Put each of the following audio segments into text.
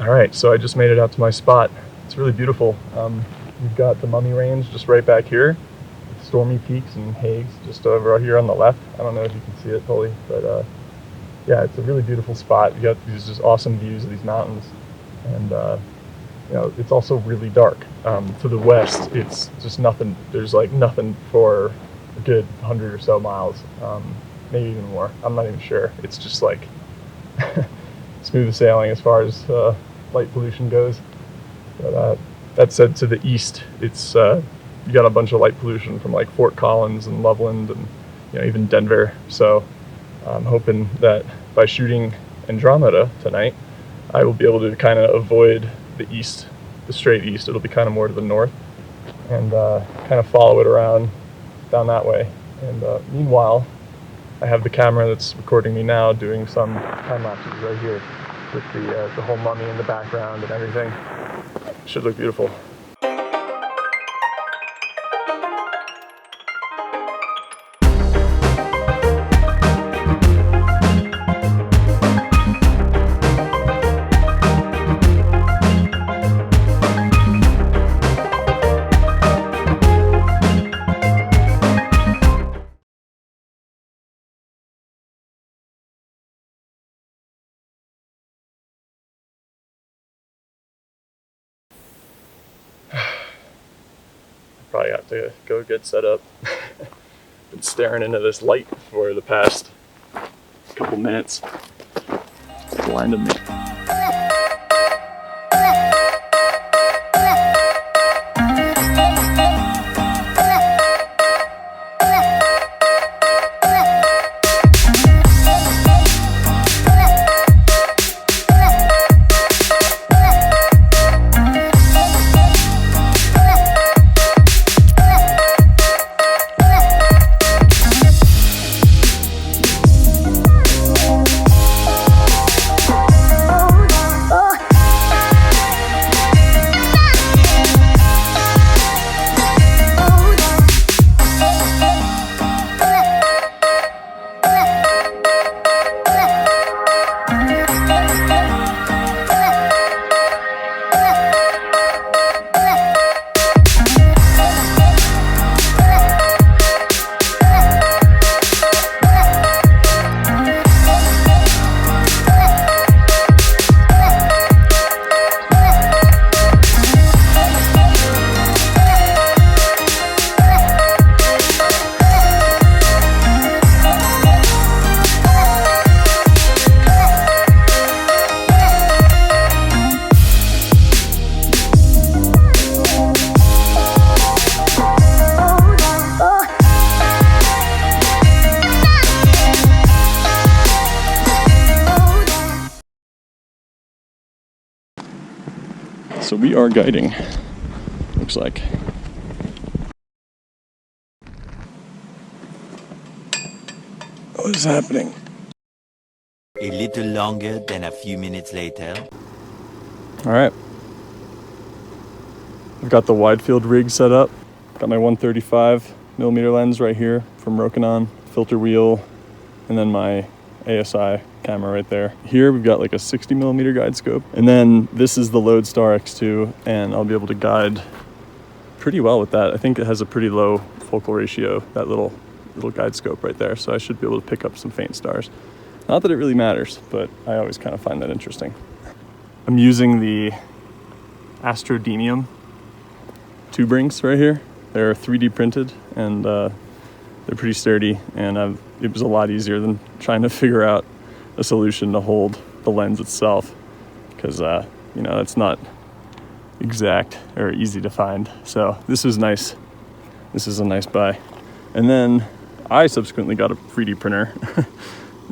All right, so I just made it out to my spot. It's really beautiful. We've got the Mummy Range just right back here. Stormy Peaks and Hagues just over here on the left. I don't know if you can see it fully, but yeah, it's a really beautiful spot. You got these just awesome views of these mountains, and you know, it's also really dark. To the west, it's just nothing. There's like nothing for a good 100 or so miles, maybe even more. I'm not even sure. It's just like smooth sailing as far as light pollution goes. But that said, to the east, it's you got a bunch of light pollution from like Fort Collins and Loveland and, you know, even Denver. So I'm hoping that by shooting Andromeda tonight, I will be able to kind of avoid the east, the straight east. It'll be kind of more to the north, and kind of follow it around down that way. And meanwhile, I have the camera that's recording me now doing some time lapses right here with the whole mummy in the background and everything. Should look beautiful. Probably have to go get set up. Been staring into this light for the past couple minutes. It's blinded me. So we are guiding, looks like. What is happening? A little longer than a few minutes later. All right. I've got the Widefield rig set up. Got my 135mm lens right here from Rokinon, filter wheel, and then my ASI camera right there. Here we've got like a 60mm guide scope, and then this is the Lodestar X2, and I'll be able to guide pretty well with that. I think it has a pretty low focal ratio, that little guide scope right there, so I should be able to pick up some faint stars. Not that it really matters, but I always kind of find that interesting. I'm using the Astrodenium tube rings right here. They're 3D printed, and they're pretty sturdy, and it was a lot easier than trying to figure out a solution to hold the lens itself, because you know, it's not exact or easy to find. So this is nice. This is a nice buy. And then I subsequently got a 3D printer,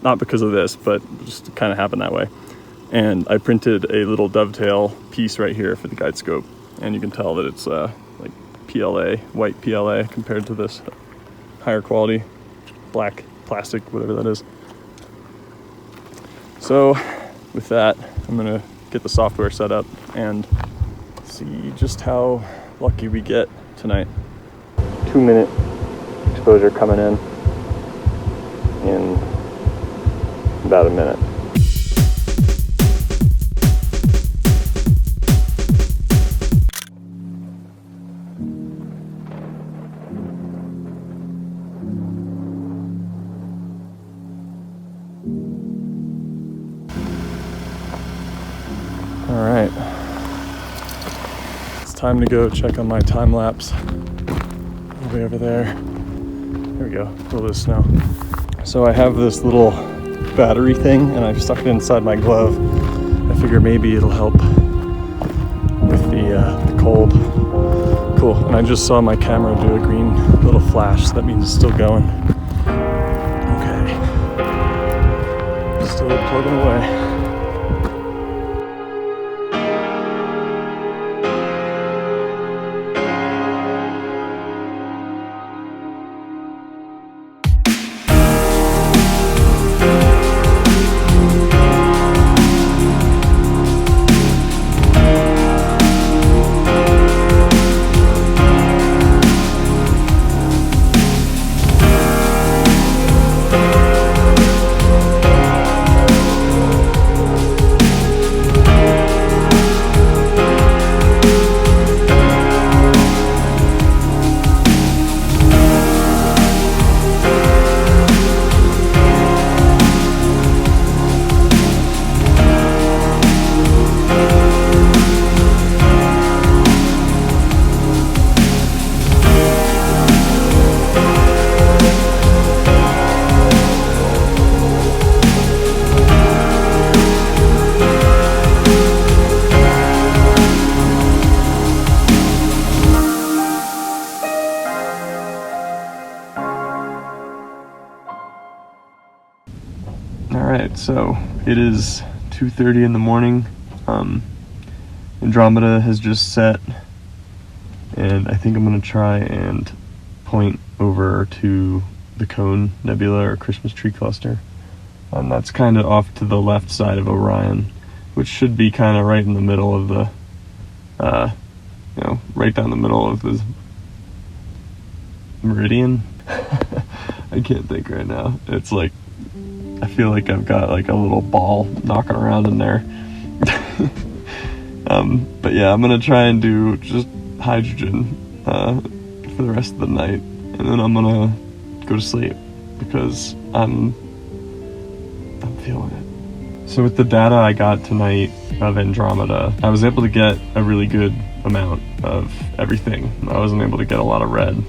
not because of this, but just kind of happened that way. And I printed a little dovetail piece right here for the guide scope, and you can tell that it's like PLA, white PLA, compared to this higher quality black plastic, whatever that is. So with that, I'm gonna get the software set up and see just how lucky we get tonight. 2-minute exposure coming in about a minute. All right. It's time to go check on my time lapse. Way over there. There we go. A little bit of snow. So I have this little battery thing and I've stuck it inside my glove. I figure maybe it'll help with the cold. Cool. And I just saw my camera do a green little flash, so that means it's still going. Okay. Still plugging away. Alright, so it is 2:30 in the morning. Andromeda has just set, and I think I'm going to try and point over to the Cone Nebula or Christmas tree cluster. That's kind of off to the left side of Orion, which should be kind of right in the middle of the, right down the middle of the meridian. I can't think right now. It's like, I feel like I've got like a little ball knocking around in there. But yeah, I'm gonna try and do just hydrogen for the rest of the night, and then I'm gonna go to sleep because I'm feeling it. So with the data I got tonight of Andromeda, I was able to get a really good amount of everything. I wasn't able to get a lot of red,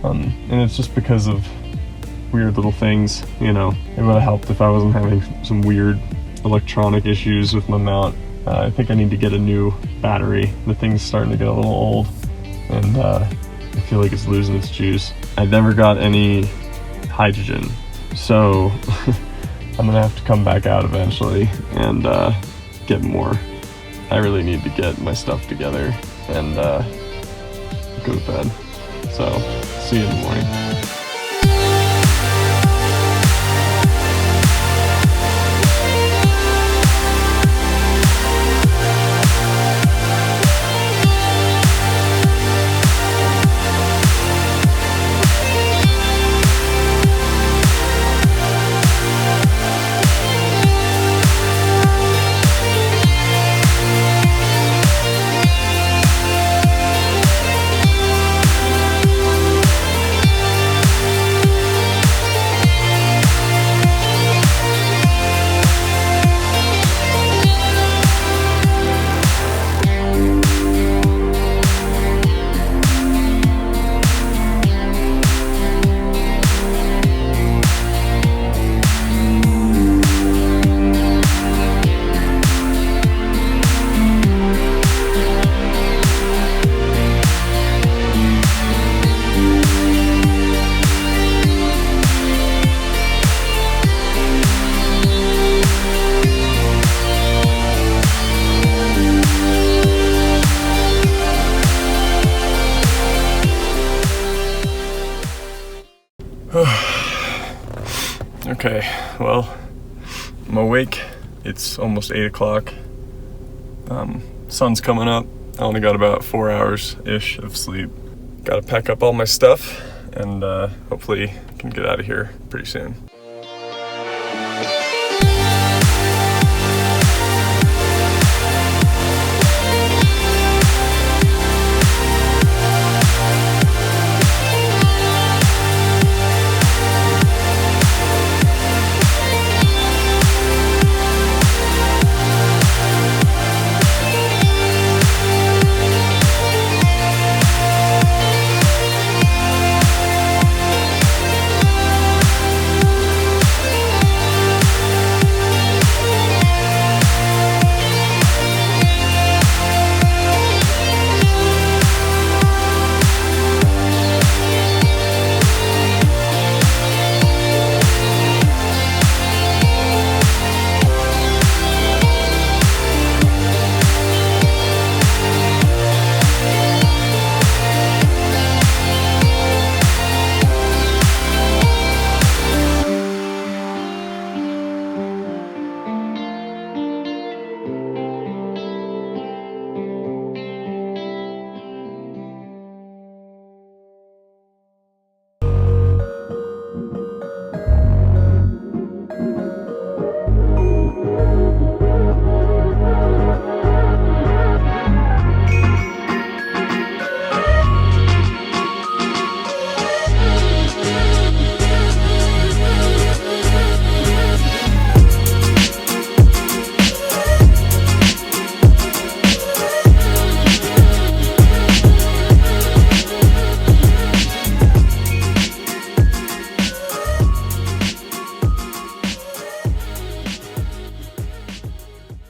and it's just because of weird little things, you know. It would have helped if I wasn't having some weird electronic issues with my mount. I think I need to get a new battery. The thing's starting to get a little old, and I feel like it's losing its juice. I never got any hydrogen, so I'm gonna have to come back out eventually and get more. I really need to get my stuff together and go to bed. So, see you in the morning. Okay, well, I'm awake. It's almost 8 o'clock. Sun's coming up. I only got about 4 hours-ish of sleep. Gotta pack up all my stuff and hopefully can get out of here pretty soon.